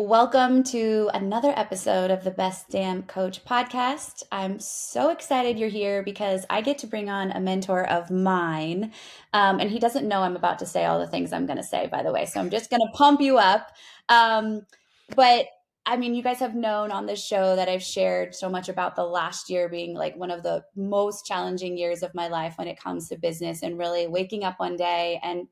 Welcome to another episode of the Best Damn Coach podcast. I'm so excited you're here because I get to bring on a mentor of mine. And he doesn't know I'm about to say all the things I'm going to say, by the way. So I'm just going to pump you up. But I mean, you guys have known on this show that I've shared so much about the last year being like one of the most challenging years of my life when it comes to business, and really waking up one day and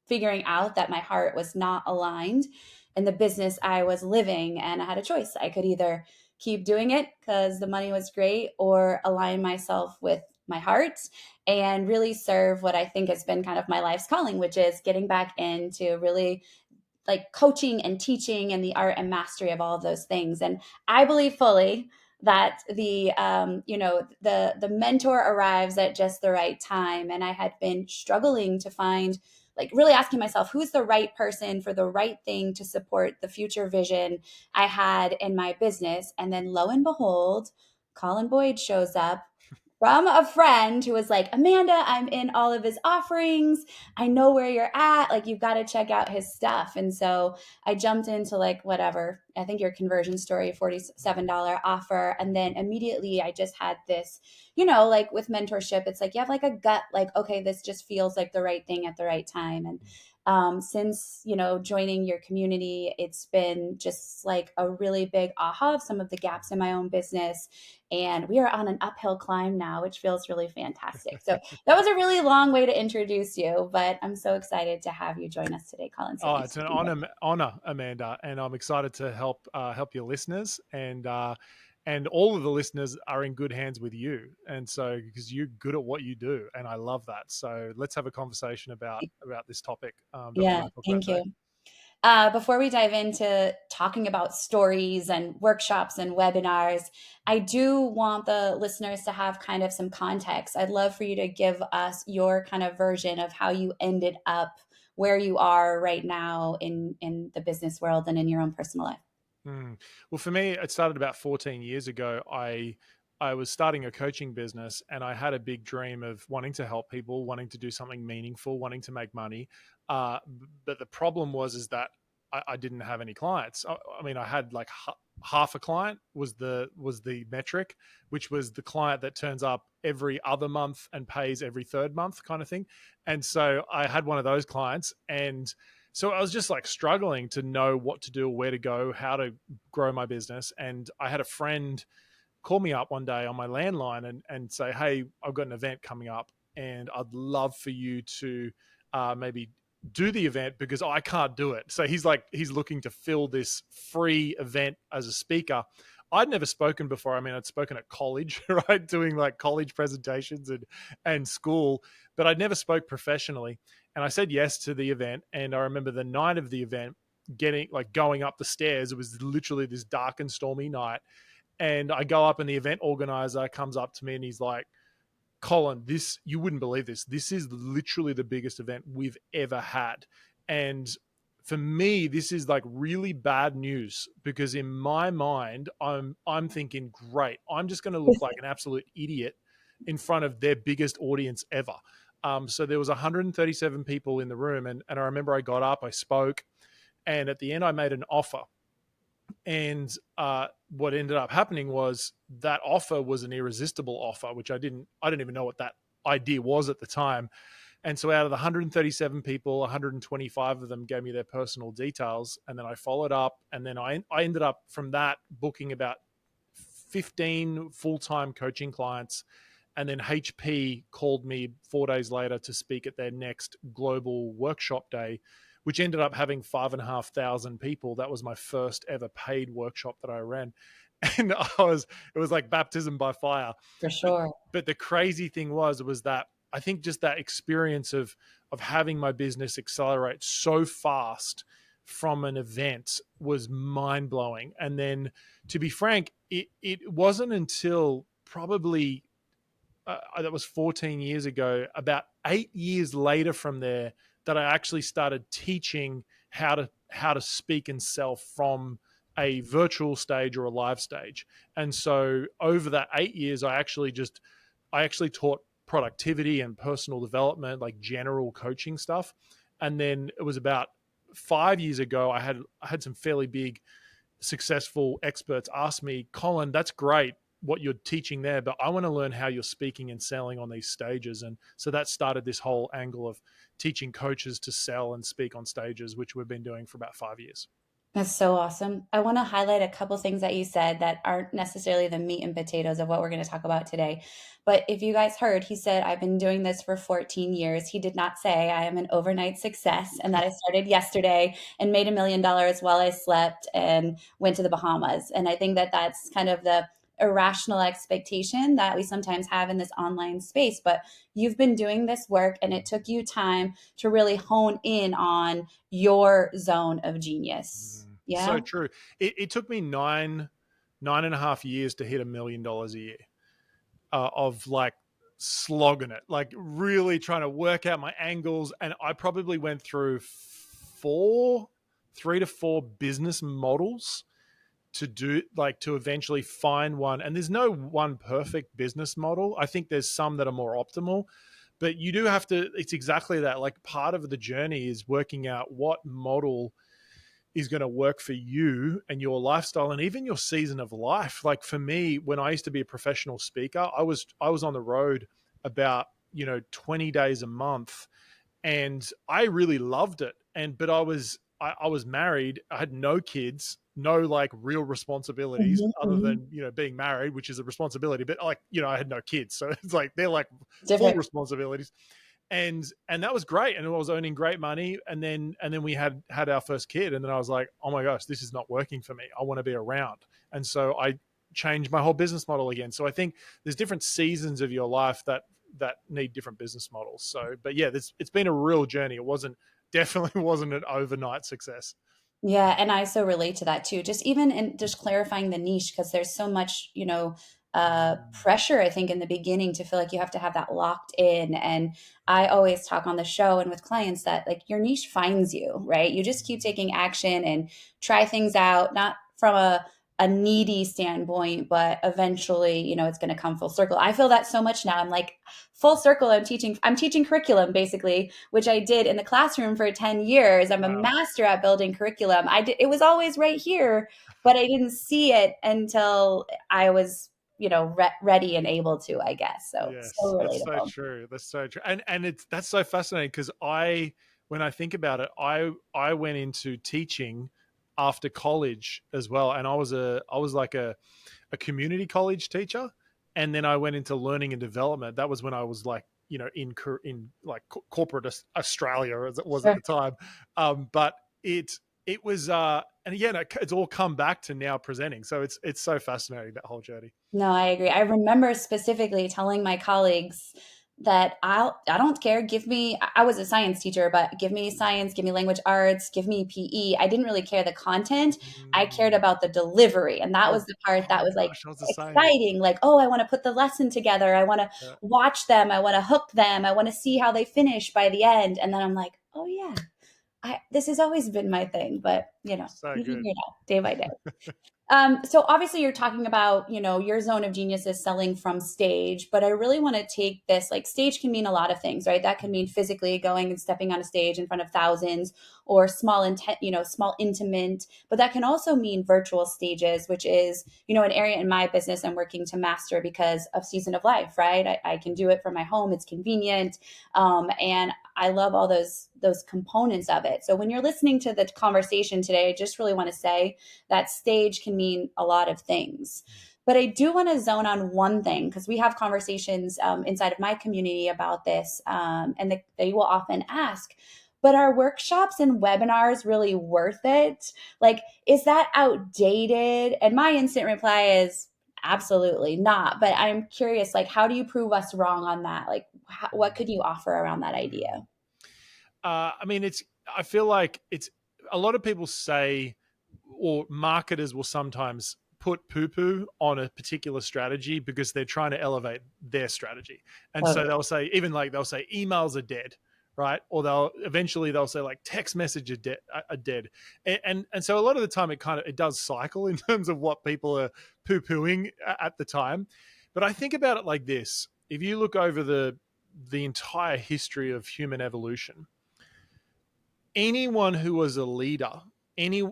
figuring out that my heart was not aligned in the business I was living. And I had a choice. I could either keep doing it because the money was great, or align myself with my heart and really serve what I think has been kind of my life's calling, which is getting back into really like coaching and teaching and the art and mastery of all of those things. And I believe fully that the mentor arrives at just the right time. And I had been struggling to find, like, really asking myself, who's the right person for the right thing to support the future vision I had in my business. And then lo and behold, Colin Boyd shows up from a friend who was like, Amanda, I'm in all of his offerings. I know where you're at. Like, you've got to check out his stuff. And so I jumped into, like, whatever, I think your conversion story, $47 offer. And then immediately I just had this, like with mentorship, it's like you have like a gut, like, okay, this just feels like the right thing at the right time. And since, joining your community, it's been just like a really big aha of some of the gaps in my own business. And we are on an uphill climb now, which feels really fantastic. So that was a really long way to introduce you, but I'm so excited to have you join us today, Colin. So Oh, thanks it's for an being here. honor, Amanda, and I'm excited to help your listeners, and all of the listeners are in good hands with you, and so because you're good at what you do, and I love that. So let's have a conversation about this topic that we're Yeah, going to talk about thank today. you. Before we dive into talking about stories and workshops and webinars, I do want the listeners to have kind of some context. I'd love for you to give us your kind of version of how you ended up where you are right now in the business world and in your own personal life. Well, for me, it started about 14 years ago. I was starting a coaching business, and I had a big dream of wanting to help people, wanting to do something meaningful, wanting to make money. But the problem was is that I didn't have any clients. I mean, I had like half a client was the metric, which was the client that turns up every other month and pays every third month, kind of thing. And so I had one of those clients, and so I was just like struggling to know what to do, where to go, how to grow my business. And I had a friend call me up one day on my landline and say, hey, I've got an event coming up and I'd love for you to maybe do the event because I can't do it. So he's looking to fill this free event as a speaker. I'd never spoken before. I mean, I'd spoken at college, right? Doing like college presentations and school, but I'd never spoke professionally. And I said yes to the event. And I remember the night of the event, going up the stairs. It was literally this dark and stormy night. And I go up and the event organizer comes up to me and he's like, Colin, this, you wouldn't believe this. This is literally the biggest event we've ever had. And for me, this is like really bad news because in my mind, I'm thinking, great, I'm just going to look like an absolute idiot in front of their biggest audience ever. So there was 137 people in the room, and I remember I got up, I spoke, and at the end I made an offer. And what ended up happening was that offer was an irresistible offer, which I didn't even know what that idea was at the time. And so out of the 137 people, 125 of them gave me their personal details. And then I followed up. And then I ended up from that booking about 15 full-time coaching clients. And then HP called me 4 days later to speak at their next global workshop day, which ended up having 5,500 people. That was my first ever paid workshop that I ran. And it was like baptism by fire. For But, sure. but the crazy thing was that I think just that experience of having my business accelerate so fast from an event was mind blowing. And then, to be frank, it wasn't until probably that was 14 years ago, about 8 years later from there, that I actually started teaching how to speak and sell from a virtual stage or a live stage. And so over that 8 years, I actually taught productivity and personal development, like general coaching stuff. And then it was about 5 years ago, I had some fairly big successful experts ask me, Colin, that's great what you're teaching there, but I want to learn how you're speaking and selling on these stages. And so that started this whole angle of teaching coaches to sell and speak on stages, which we've been doing for about 5 years. That's so awesome. I want to highlight a couple things that you said that aren't necessarily the meat and potatoes of what we're going to talk about today. But if you guys heard, he said, I've been doing this for 14 years. He did not say I am an overnight success and that I started yesterday and made $1 million while I slept and went to the Bahamas. And I think that that's kind of the irrational expectation that we sometimes have in this online space. But you've been doing this work and it took you time to really hone in on your zone of genius. So Yeah. true. It took me 9.5 years to hit $1 million a year, of like slogging it, like really trying to work out my angles. And I probably went through 3 to 4 business models to do, like, to eventually find one. And there's no one perfect business model. I think there's some that are more optimal, but you do have to, it's exactly that. Like, part of the journey is working out what model is going to work for you and your lifestyle and even your season of life. Like for me, when I used to be a professional speaker, I was on the road about, 20 days a month, and I really loved it. But I was married. I had no kids, no like real responsibilities Mhm, other mhm. than being married, which is a responsibility. But like I had no kids, so it's like they're like full Different. responsibilities, and that was great, and I was earning great money. And then we had our first kid, and then I was like, oh my gosh, this is not working for me. I want to be around. And so I changed my whole business model again. So I think there's different seasons of your life that need different business models. So, but yeah, it's been a real journey. It wasn't definitely wasn't an overnight success. Yeah, and I so relate to that too. Just even in just clarifying the niche, because there's so much, pressure, I think, in the beginning to feel like you have to have that locked in. And I always talk on the show and with clients that like your niche finds you, right? You just keep taking action and try things out, not from a needy standpoint, but eventually, it's going to come full circle. I feel that so much now. I'm like full circle. I'm teaching curriculum basically, which I did in the classroom for 10 years. I'm a Wow. master at building curriculum. It was always right here, but I didn't see it until I was, ready and able to, I guess. So Yes, that's so relatable. true. That's so true. And that's so fascinating because when I think about it, I went into teaching after college as well, and I was like a community college teacher, and then I went into learning and development. That was when I was like in like corporate Australia as it was at Sure. the time. But it was and again it's all come back to now presenting. So it's so fascinating, that whole journey. No, I agree. I remember specifically telling my colleagues that I don't care. Give me, I was a science teacher, but give me science, give me language arts, give me PE. I didn't really care the content. I cared Mm. about the delivery. And that Oh, was the part oh that my was like gosh, I was the same. exciting. Like, oh, I want to put the lesson together. I want to Yeah, watch them. I want to hook them. I want to see how they finish by the end. And then I'm like, oh yeah, this has always been my thing, but so you good. figure it out day by day. So obviously you're talking about, your zone of genius is selling from stage, but I really want to take this, like stage can mean a lot of things, right? That can mean physically going and stepping on a stage in front of thousands or small intent, small intimate, but that can also mean virtual stages, which is, an area in my business I'm working to master because of season of life, right? I can do it from my home. It's convenient. And I love all those components of it. So when you're listening to the conversation today, I just really want to say that stage can mean a lot of things. But I do want to zone on one thing because we have conversations inside of my community about this, and they will often ask, but are workshops and webinars really worth it? Like, is that outdated? And my instant reply is absolutely not. But I'm curious, like, how do you prove us wrong on that? Like, what could you offer around that idea? I mean, I feel like it's a lot of people say, or marketers will sometimes put poo poo on a particular strategy because they're trying to elevate their strategy. And so Totally. they'll say emails are dead, right? Or they'll say like text message are dead. And so a lot of the time it does cycle in terms of what people are poo pooing at the time. But I think about it like this: if you look over the entire history of human evolution, anyone who was a leader,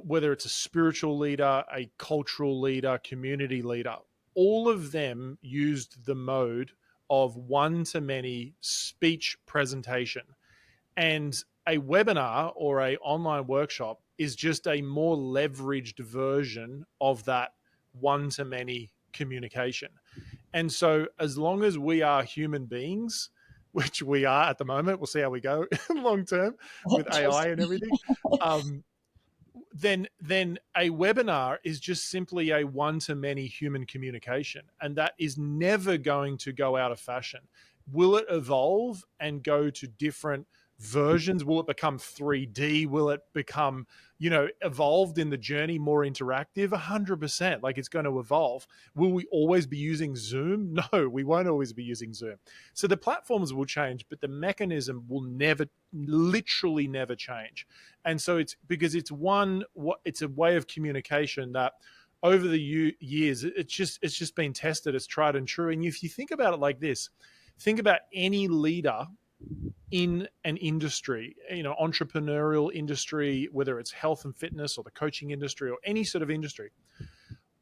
whether it's a spiritual leader, a cultural leader, community leader, all of them used the mode of one to many speech presentation. And a webinar or a online workshop is just a more leveraged version of that one to many communication. And so as long as we are human beings, which we are at the moment, we'll see how we go long term with AI and everything. Um, then a webinar is just simply a one to many human communication, and that is never going to go out of fashion. Will it evolve and go to different versions? Will it become 3D? Will it become, evolved in the journey, more interactive? 100%. Like, it's going to evolve. Will we always be using Zoom? No, we won't always be using Zoom. So the platforms will change, but the mechanism will never, literally never change. And so it's because it's a way of communication that over the years, it's just been tested, it's tried and true. And if you think about it like this, think about any leader in an industry, entrepreneurial industry, whether it's health and fitness or the coaching industry or any sort of industry,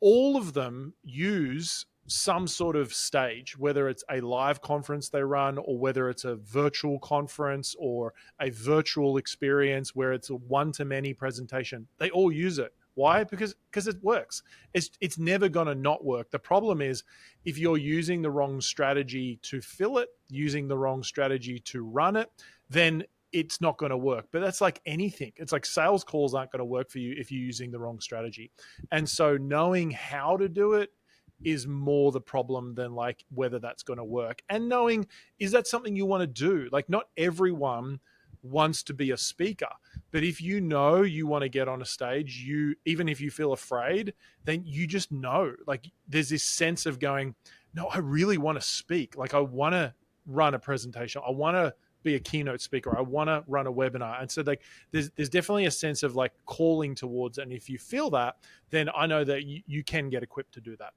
all of them use some sort of stage, whether it's a live conference they run or whether it's a virtual conference or a virtual experience where it's a one-to-many presentation. They all use it. Why? Because it works. It's never going to not work. The problem is if you're using the wrong strategy to fill it, using the wrong strategy to run it, then it's not going to work. But that's like anything. It's like sales calls aren't going to work for you if you're using the wrong strategy. And so knowing how to do it is more the problem than like whether that's going to work. And knowing, is that something you want to do? Like, not everyone wants to be a speaker, but if you know you want to get on a stage, even if you feel afraid, then you just know, like, there's this sense of going, no, I really want to speak. Like, I want to run a presentation. I want to be a keynote speaker. I want to run a webinar. And so, like, there's definitely a sense of like calling towards it. And if you feel that, then I know that you can get equipped to do that.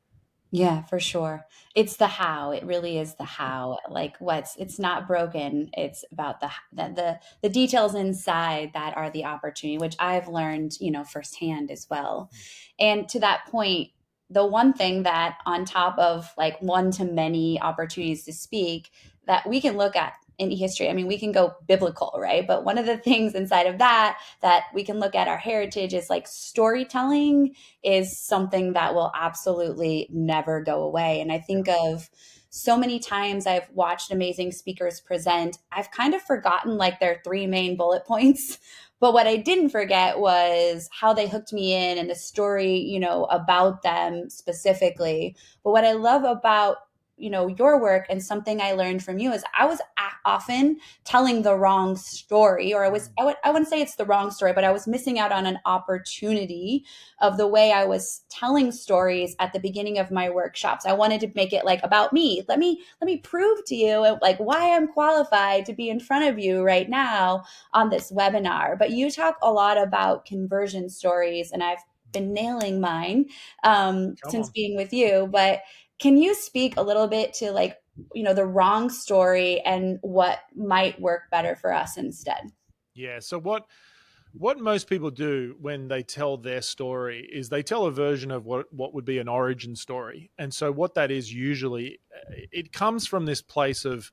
Yeah, for sure. It's the how. It really is the how. Like, it's not broken. It's about the details inside that are the opportunity, which I've learned, firsthand as well. And to that point, the one thing that on top of like one to many opportunities to speak that we can look at in history, I mean, we can go biblical, right? But one of the things inside of that we can look at our heritage is like storytelling is something that will absolutely never go away. And I Yeah. think of so many times I've watched amazing speakers present, I've kind of forgotten like their three main bullet points. But what I didn't forget was how they hooked me in and the story, about them specifically. But what I love about your work and something I learned from you is I was often telling the wrong story, or I wouldn't say it's the wrong story, but I was missing out on an opportunity of the way I was telling stories at the beginning of my workshops. I wanted to make it like about me. Let me prove to you like why I'm qualified to be in front of you right now on this webinar. But you talk a lot about conversion stories, and I've been nailing mine Come since on. being with you. But can you speak a little bit to like, the wrong story and what might work better for us instead? Yeah. So what most people do when they tell their story is they tell a version of what would be an origin story. And so what that is usually, it comes from this place of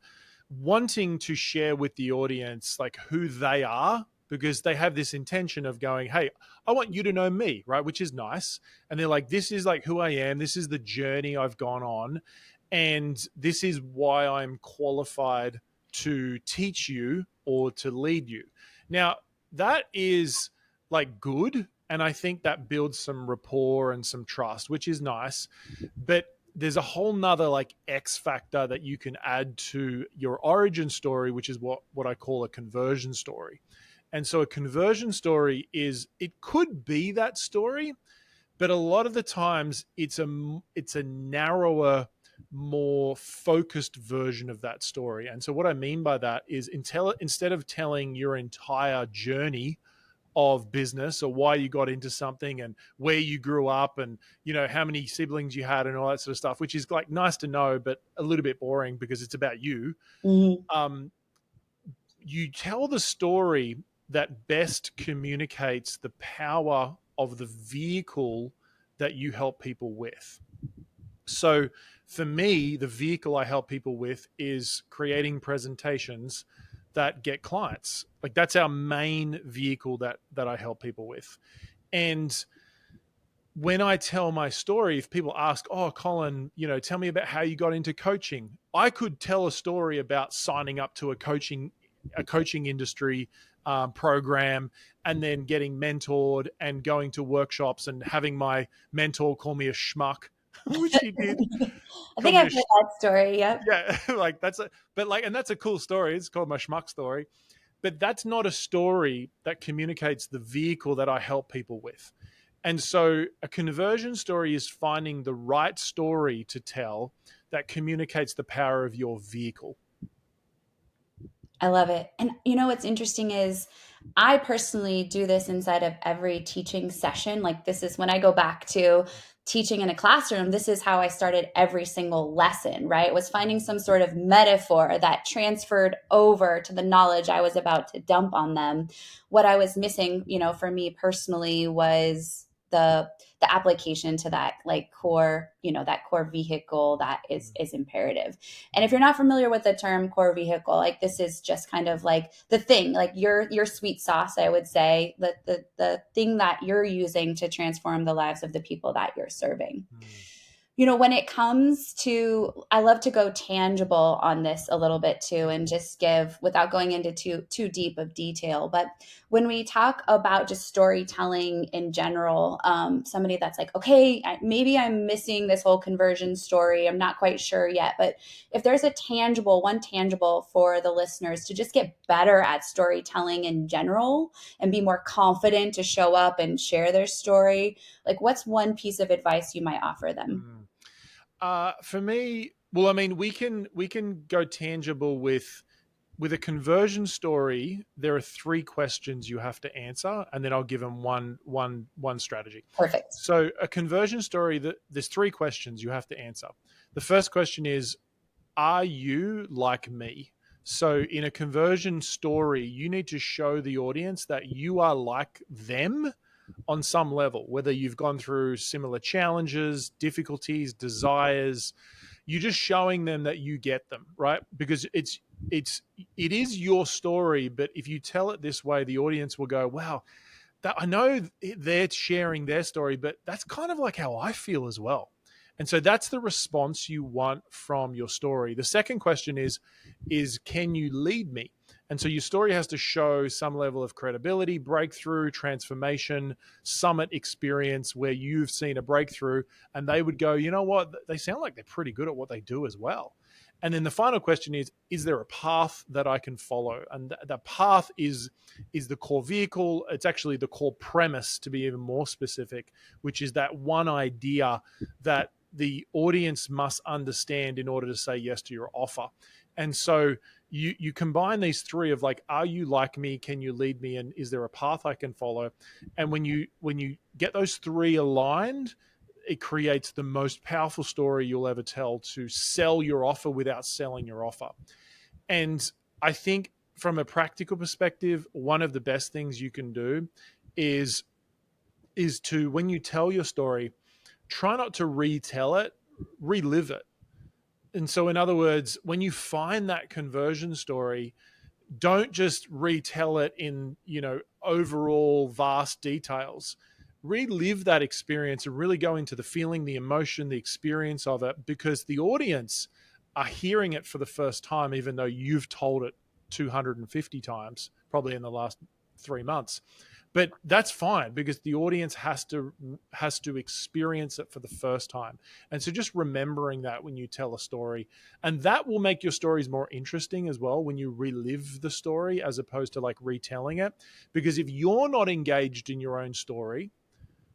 wanting to share with the audience like who they are, because they have this intention of going, hey, I want you to know me, right? Which is nice. And they're like, this is like who I am. This is the journey I've gone on. And this is why I'm qualified to teach you or to lead you. Now, that is like good. And I think that builds some rapport and some trust, which is nice. But there's a whole nother like X factor that you can add to your origin story, which is what I call a conversion story. And so a conversion story is, it could be that story, but a lot of the times it's a narrower, more focused version of that story. And so what I mean by that is, instead of telling your entire journey of business or why you got into something and where you grew up and how many siblings you had and all that sort of stuff, which is like nice to know but a little bit boring because it's about you. Mhm. um, you tell the story that best communicates the power of the vehicle that you help people with. So for me, the vehicle I help people with is creating presentations that get clients. Like that's our main vehicle that I help people with. And when I tell my story, if people ask, "Oh, Colin, tell me about how you got into coaching," I could tell a story about signing up to a coaching industry program, and then getting mentored and going to workshops and having my mentor call me a schmuck, which he did. I Call think me I've a heard that story. Yep. yeah, like and that's a cool story. It's called my schmuck story, but that's not a story that communicates the vehicle that I help people with. And so a conversion story is finding the right story to tell that communicates the power of your vehicle. I love it. And what's interesting is I personally do this inside of every teaching session. Like, this is when I go back to teaching in a classroom, this is how I started every single lesson, right? Was finding some sort of metaphor that transferred over to the knowledge I was about to dump on them. What I was missing, for me personally, was the application to that, like, core, that core vehicle that is imperative. And if you're not familiar with the term core vehicle, like, this is just kind of like the thing, like your sweet sauce, I would say, the thing that you're using to transform the lives of the people that you're serving. Mm. When it comes to, I love to go tangible on this a little bit too, and just give, without going into too deep of detail. But when we talk about just storytelling in general, somebody that's like, okay, maybe I'm missing this whole conversion story, I'm not quite sure yet. But if there's one tangible for the listeners to just get better at storytelling in general and be more confident to show up and share their story, like, what's one piece of advice you might offer them? Mm. For me, well, I mean, we can go tangible with a conversion story. There are three questions you have to answer, and then I'll give them one strategy. Perfect. So, a conversion story, there's three questions you have to answer. The first question is, are you like me? So, in a conversion story, you need to show the audience that you are like them on some level, whether you've gone through similar challenges, difficulties, desires. You're just showing them that you get them, right? Because it is your story, but if you tell it this way, the audience will go, wow, that I know they're sharing their story, but that's kind of like how I feel as well. And so that's the response you want from your story. The second question is can you lead me? And so your story has to show some level of credibility, breakthrough, transformation, summit experience where you've seen a breakthrough, and they would go, you know what, they sound like they're pretty good at what they do as well. And then the final question is there a path that I can follow? And the path is the core vehicle. It's actually the core premise, to be even more specific, which is that one idea that the audience must understand in order to say yes to your offer. And so you combine these three of, like, are you like me? Can you lead me? And is there a path I can follow? And when you get those three aligned, it creates the most powerful story you'll ever tell to sell your offer without selling your offer. And I think from a practical perspective, one of the best things you can do is to, when you tell your story, try not to retell it, relive it. And so, in other words, when you find that conversion story, don't just retell it in, overall vast details. Relive that experience and really go into the feeling, the emotion, the experience of it, because the audience are hearing it for the first time, even though you've told it 250 times, probably in the last 3 months. But that's fine, because the audience has to experience it for the first time. And so just remembering that when you tell a story, and that will make your stories more interesting as well when you relive the story as opposed to like retelling it. Because if you're not engaged in your own story,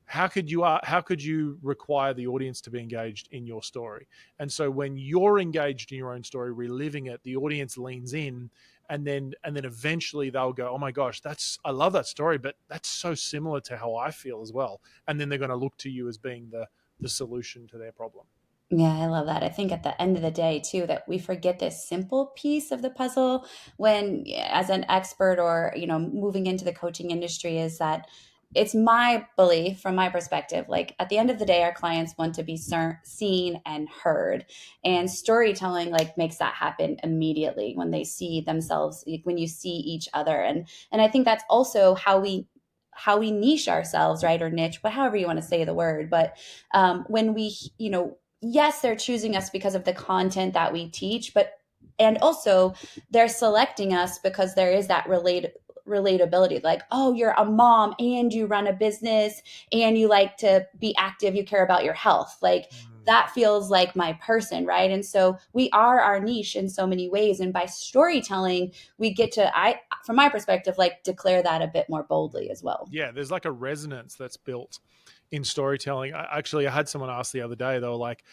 how could you require the audience to be engaged in your story? And so when you're engaged in your own story, reliving it, the audience leans in, and then eventually they'll go, oh my gosh, I love that story, but that's so similar to how I feel as well. And then they're going to look to you as being the solution to their problem. Yeah, I love that. I think at the end of the day, too, that we forget this simple piece of the puzzle when, as an expert or, moving into the coaching industry, is that it's my belief from my perspective. Like at the end of the day, our clients want to be seen and heard. And storytelling like makes that happen immediately when they see themselves, like, when you see each other. And I think that's also how we niche ourselves, right? Or niche, but however you want to say the word. But when we, yes, they're choosing us because of the content that we teach, but and also they're selecting us because there is that relatability, like, oh, you're a mom and you run a business and you like to be active, you care about your health, like Mm. that feels like my person, right? And so we are our niche in so many ways, and by storytelling we get to, I from my perspective, like declare that a bit more boldly as well. Yeah, there's like a resonance that's built in storytelling. I had someone ask the other day, they were like,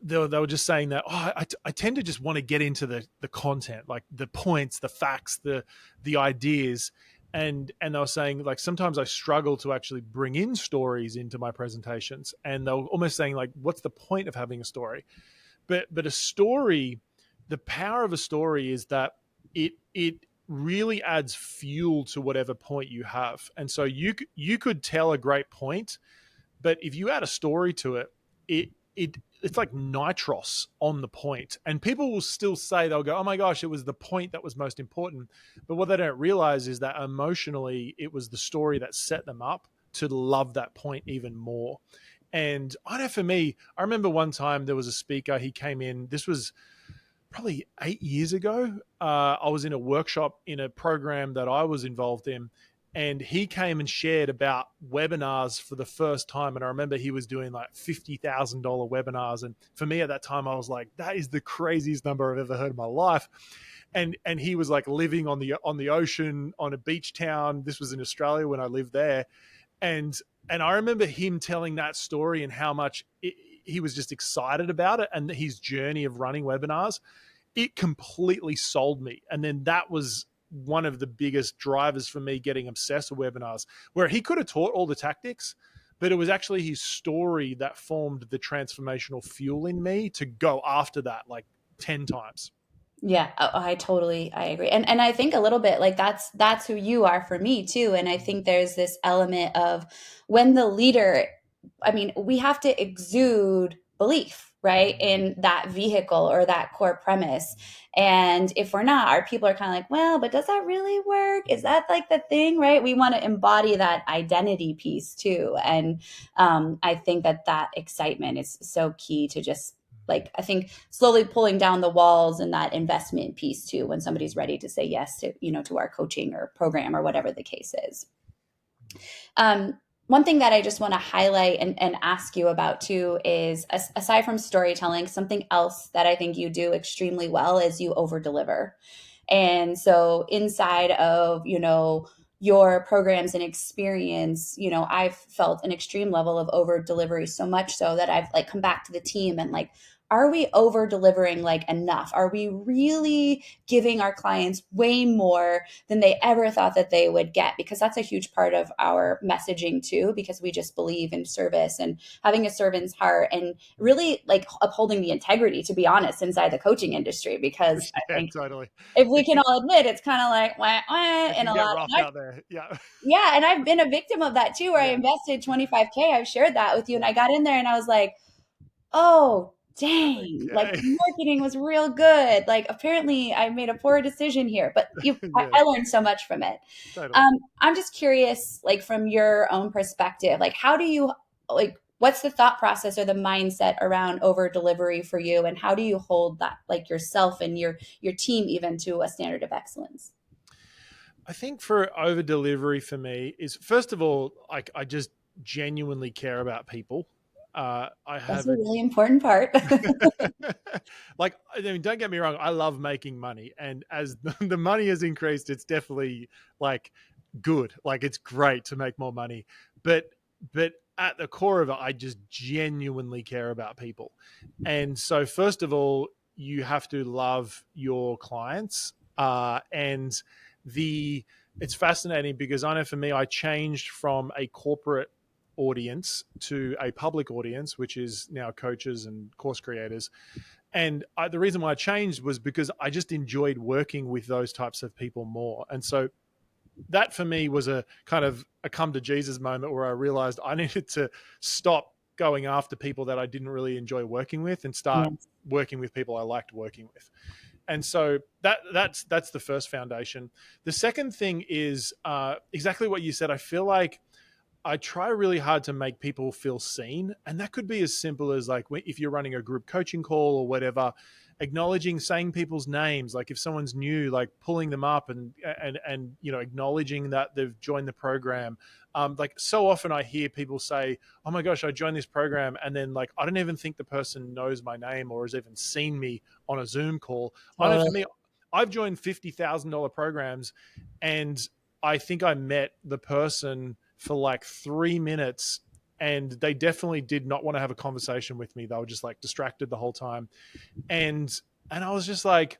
they were just saying that, I tend to just want to get into the content, like the points, the facts, the ideas. And they were saying like sometimes I struggle to actually bring in stories into my presentations. And they were almost saying like, what's the point of having a story? But a story, the power of a story is that it really adds fuel to whatever point you have. And so you could tell a great point, but if you add a story to it, it's like nitros on the point. And people will still say, they'll go, oh my gosh, it was the point that was most important. But what they don't realize is that emotionally, it was the story that set them up to love that point even more. And I know for me, I remember one time there was a speaker, he came in, this was probably 8 years ago. I was in a workshop in a program that I was involved in, and he came and shared about webinars for the first time. And I remember he was doing like $50,000 webinars, and for me at that time, I was like, "That is the craziest number I've ever heard in my life." And he was like living on the ocean on a beach town. This was in Australia when I lived there, and I remember him telling that story and how much he was just excited about it and his journey of running webinars. It completely sold me. And then that was one of the biggest drivers for me getting obsessed with webinars, where he could have taught all the tactics, but it was actually his story that formed the transformational fuel in me to go after that like 10 times. Yeah, I agree. And I think a little bit like that's who you are for me too. And I think there's this element of when the leader, I mean, we have to exude belief, right? In that vehicle or that core premise. And if we're not, our people are kind of like, well, but does that really work? Is that like the thing, right? We want to embody that identity piece too. And I think that excitement is so key to just, like, I think slowly pulling down the walls and that investment piece too when somebody's ready to say yes to, to our coaching or program or whatever the case is. One thing that I just want to highlight and ask you about too is, aside from storytelling, something else that I think you do extremely well is you over deliver. And so inside of, your programs and experience, I've felt an extreme level of over delivery, so much so that I've like come back to the team and like, are we over delivering like enough? Are we really giving our clients way more than they ever thought that they would get? Because that's a huge part of our messaging too, because we just believe in service and having a servant's heart and really like upholding the integrity, to be honest, inside the coaching industry. Because I Yeah, think totally. if we It can can, all admit, it's kind of like wah, wah, it in can a get lot. rough And out there. Yeah. yeah, and I've been a victim of that too, where I Yeah. invested 25K. I've shared that with you, and Yeah. I got in there and I was like, oh, dang, like Okay. the marketing was real good. Like apparently I made a poor decision here, but Yeah, I learned so much from it. totally. I'm just curious, like from your own perspective, like how do you, like, what's the thought process or the mindset around over delivery for you, and how do you hold that, like yourself and your team even to a standard of excellence? I think for over delivery for me is, first of all, like I just genuinely care about people. I That's have a a really important part. like, I mean, don't get me wrong, I love making money, and as the money has increased, it's definitely like good. Like it's great to make more money, but at the core of it, I just genuinely care about people. And so, first of all, you have to love your clients, and the it's fascinating because I know for me, I changed from a corporate audience to a public audience, which is now coaches and course creators. And the reason why I changed was because I just enjoyed working with those types of people more. And so that for me was a kind of a come to Jesus moment where I realized I needed to stop going after people that I didn't really enjoy working with and start Yes. working with people I liked working with. And so that's the first foundation. The second thing is exactly what you said. I feel like I try really hard to make people feel seen. And that could be as simple as like if you're running a group coaching call or whatever, acknowledging, saying people's names. Like if someone's new, like pulling them up and acknowledging that they've joined the program. Like so often I hear people say, "Oh my gosh, I joined this program," and then like I don't even think the person knows my name or has even seen me on a Zoom call. I know for Totally. me, I've joined $50,000 programs, and I think I met the person for like 3 minutes, and they definitely did not want to have a conversation with me. They were just like distracted the whole time. And I was just like,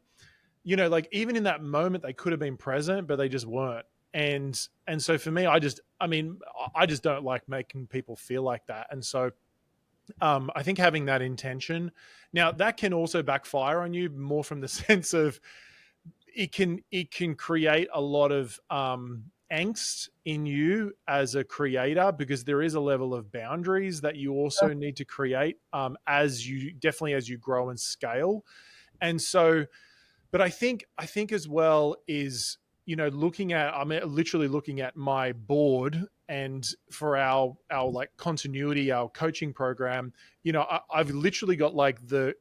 like even in that moment they could have been present, but they just weren't. And so for me, I just don't like making people feel like that. And so I think having that intention, now that can also backfire on you more from the sense of it can create a lot of angst in you as a creator, because there is a level of boundaries that you also need to create as you grow and scale. And so, but I think as well is, I'm literally looking at my board, and for our like continuity, our coaching program, I've literally got like the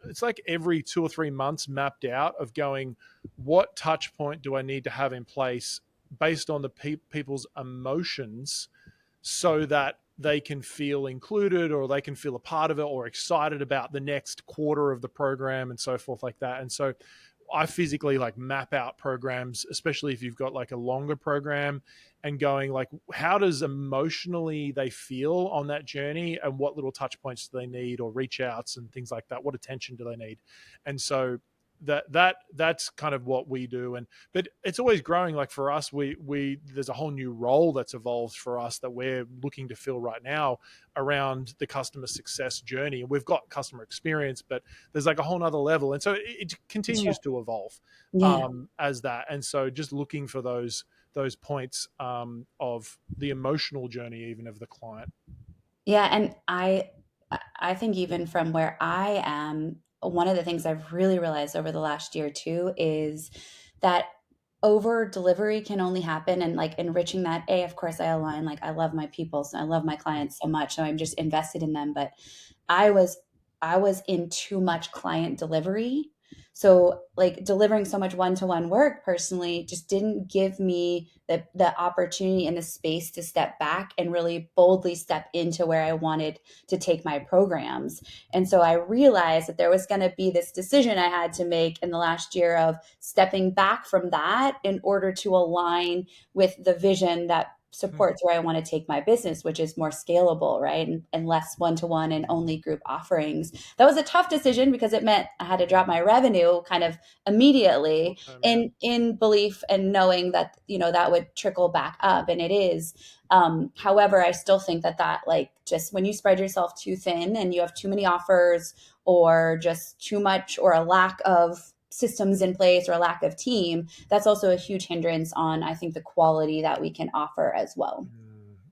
it's like every 2 or 3 months mapped out of going, what touch point do I need to have in place based on the people's emotions, so that they can feel included, or they can feel a part of it, or excited about the next quarter of the program and so forth like that. And so I physically like map out programs, especially if you've got like a longer program, and going like, how does emotionally they feel on that journey, and what little touch points do they need, or reach outs and things like that? What attention do they need? And so that's kind of what we do. And but it's always growing. Like for us, we there's a whole new role that's evolved for us that we're looking to fill right now around the customer success journey. And we've got customer experience, but there's like a whole nother level. And so it Sure. continues to evolve Yeah. as that. And so just looking for those points of the emotional journey, even of the client. Yeah, and I think even from where I am, one of the things I've really realized over the last year too is that over delivery can only happen, and like enriching that. A, of course, I align, like I love my people, so I love my clients so much, so I'm just invested in them. But I was I was in too much client delivery. So like delivering so much one-to-one work personally just didn't give me the opportunity and the space to step back and really boldly step into where I wanted to take my programs. And so I realized that there was going to be this decision I had to make in the last year of stepping back from that in order to align with the vision that Hmm. supports where I want to take my business, which is more scalable, right? And less one to one and only group offerings. That was a tough decision because it meant I had to drop my revenue kind of immediately Short term, yeah. in belief and knowing that, that would trickle back up. And it is. However, I still think that like just when you spread yourself too thin and you have too many offers, or just too much, or a lack of systems in place, or a lack of team, that's also a huge hindrance on, I think, the quality that we can offer as well.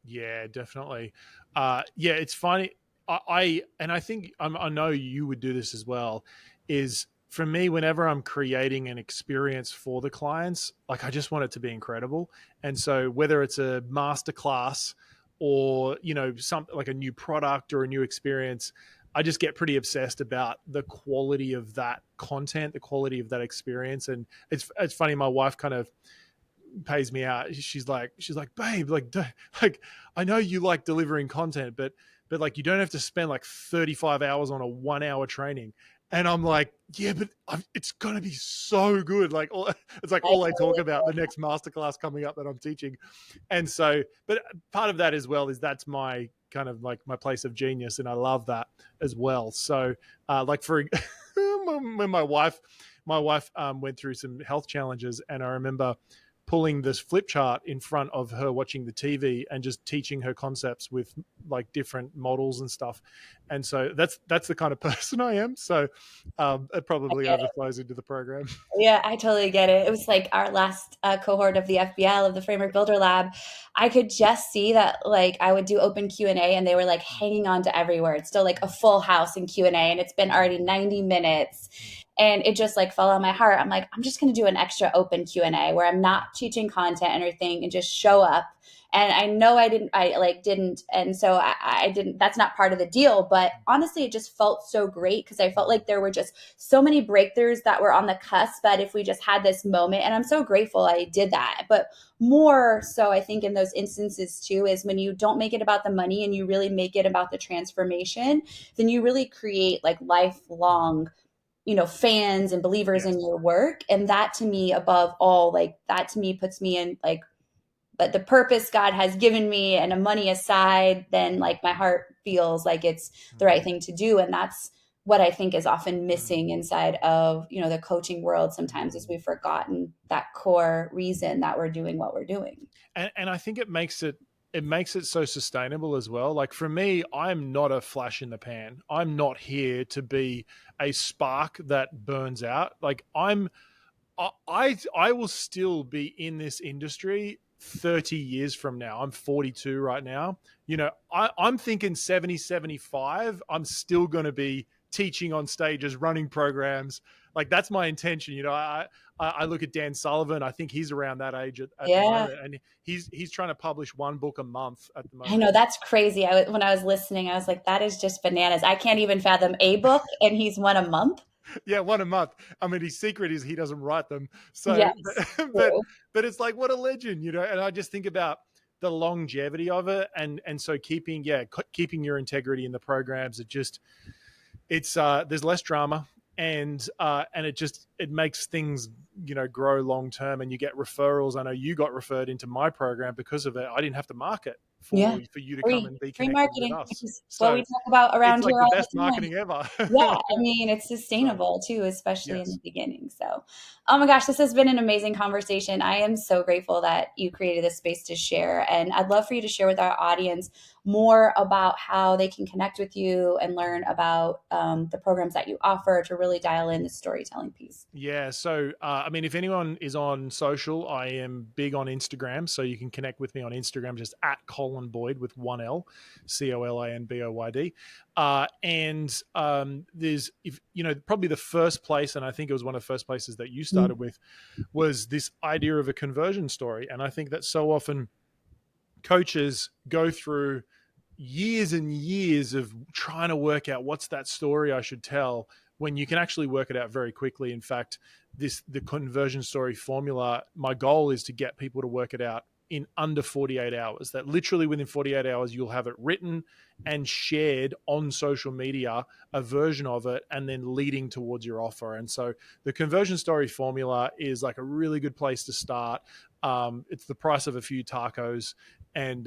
Yeah, definitely. Yeah, it's funny. I think I know you would do this as well. Is for me, whenever I'm creating an experience for the clients, like I just want it to be incredible. And so whether it's a master class, or something like a new product or a new experience, I just get pretty obsessed about the quality of that content, the quality of that experience. And it's funny. My wife kind of pays me out. She's like, babe, like I know you like delivering content, but like you don't have to spend like 35 hours on a 1 hour training. And I'm like, yeah, but it's gonna be so good. Like it's like I all I talk totally about, the next masterclass coming up that I'm teaching. And so, but part of that as well is that's my kind of like my place of genius, and I love that as well. So, like for when my wife went through some health challenges, and I remember pulling this flip chart in front of her watching the TV and just teaching her concepts with like different models and stuff. And so that's the kind of person I am. So it I probably get it. overflows into the program. Yeah, I totally get it. It was like our last cohort of the FBL of the Framework Builder Lab. I could just see that like I would do open Q&A and they were like hanging on to every word. Still like a full house in Q&A and it's been already 90 minutes. And it just like fell on my heart. I'm like, I'm just going to do an extra open Q&A where I'm not teaching content and everything and just show up. And I know I didn't. And so I didn't, that's not part of the deal. But honestly, it just felt so great because I felt like there were just so many breakthroughs that were on the cusp that if we just had this moment, and I'm so grateful I did that. But more so, I think in those instances too, is when you don't make it about the money and you really make it about the transformation, then you really create like lifelong fans and believers in Yes. your work. And that to me, above all, like that to me puts me in like, but the purpose God has given me and a money aside, then like my heart feels like it's the right thing to do. And that's what I think is often missing inside of, the coaching world sometimes is we've forgotten that core reason that we're doing what we're doing. And I think it makes it so sustainable as well. Like for me, I'm not a flash in the pan. I'm not here to be a spark that burns out. Like I will still be in this industry 30 years from now. I'm 42 right now. I'm thinking 70, 75. I'm still going to be teaching on stages, running programs. Like that's my intention. I look at Dan Sullivan. I think he's around that age at the Yeah. moment, and he's trying to publish one book a month at the I moment. know that's crazy. When I was listening, I was like, that is just bananas. I can't even fathom a book and he's one a month. Yeah, one a month. I mean, his secret is he doesn't write them. So, Yes. but True. but it's like what a legend. And I just think about the longevity of it, and so keeping your integrity in the programs. It's there's less drama, and it makes things grow long term, and you get referrals. I know you got referred into my program because of it. I didn't have to market Yeah. for you to come Free, and be free connected with marketing, which us. is what we So talk about it's around like here the all best the time. marketing ever. Yeah, I mean, it's So sustainable too, especially in yes. the beginning. So, oh my gosh, this has been an amazing conversation. I am so grateful that you created this space to share. And I'd love for you to share with our audience more about how they can connect with you and learn about the programs that you offer to really dial in the storytelling piece. Yeah. So, I mean, if anyone is on social, I am big on Instagram. So you can connect with me on Instagram, just at Colin Boyd with one L, ColinBoyd. There's, if probably the first place, and I think it was one of the first places that you started with, was this idea of a conversion story. And I think that so often coaches go through years and years of trying to work out what's that story I should tell when you can actually work it out very quickly. In fact, the conversion story formula, my goal is to get people to work it out in under 48 hours. That literally within 48 hours, you'll have it written and shared on social media, a version of it, and then leading towards your offer. And so the conversion story formula is like a really good place to start. It's the price of a few tacos, and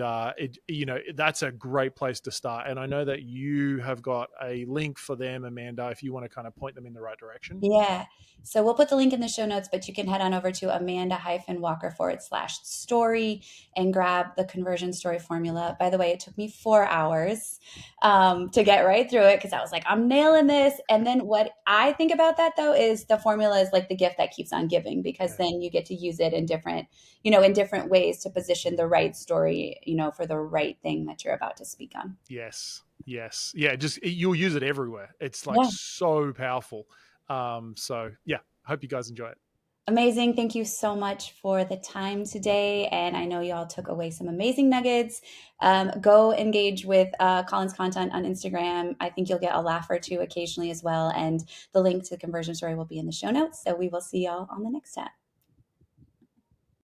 that's a great place to start. And I know that you have got a link for them, Amanda, if you want to kind of point them in the right direction. Yeah. So we'll put the link in the show notes, but you can head on over to Amanda-Walker/story and grab the conversion story formula. By the way, it took me 4 hours to get right through it because I was like, I'm nailing this. And then what I think about that though is the formula is like the gift that keeps on giving because Yeah. then you get to use it in different ways to position the right story, for the right thing that you're about to speak on. Yes. Yes. Yeah. Just you'll use it everywhere. It's like Yeah. so powerful. So yeah, hope you guys enjoy it. Amazing. Thank you so much for the time today. And I know y'all took away some amazing nuggets. Go engage with Colin's content on Instagram. I think you'll get a laugh or two occasionally as well. And the link to the conversion story will be in the show notes. So we will see y'all on the next chat.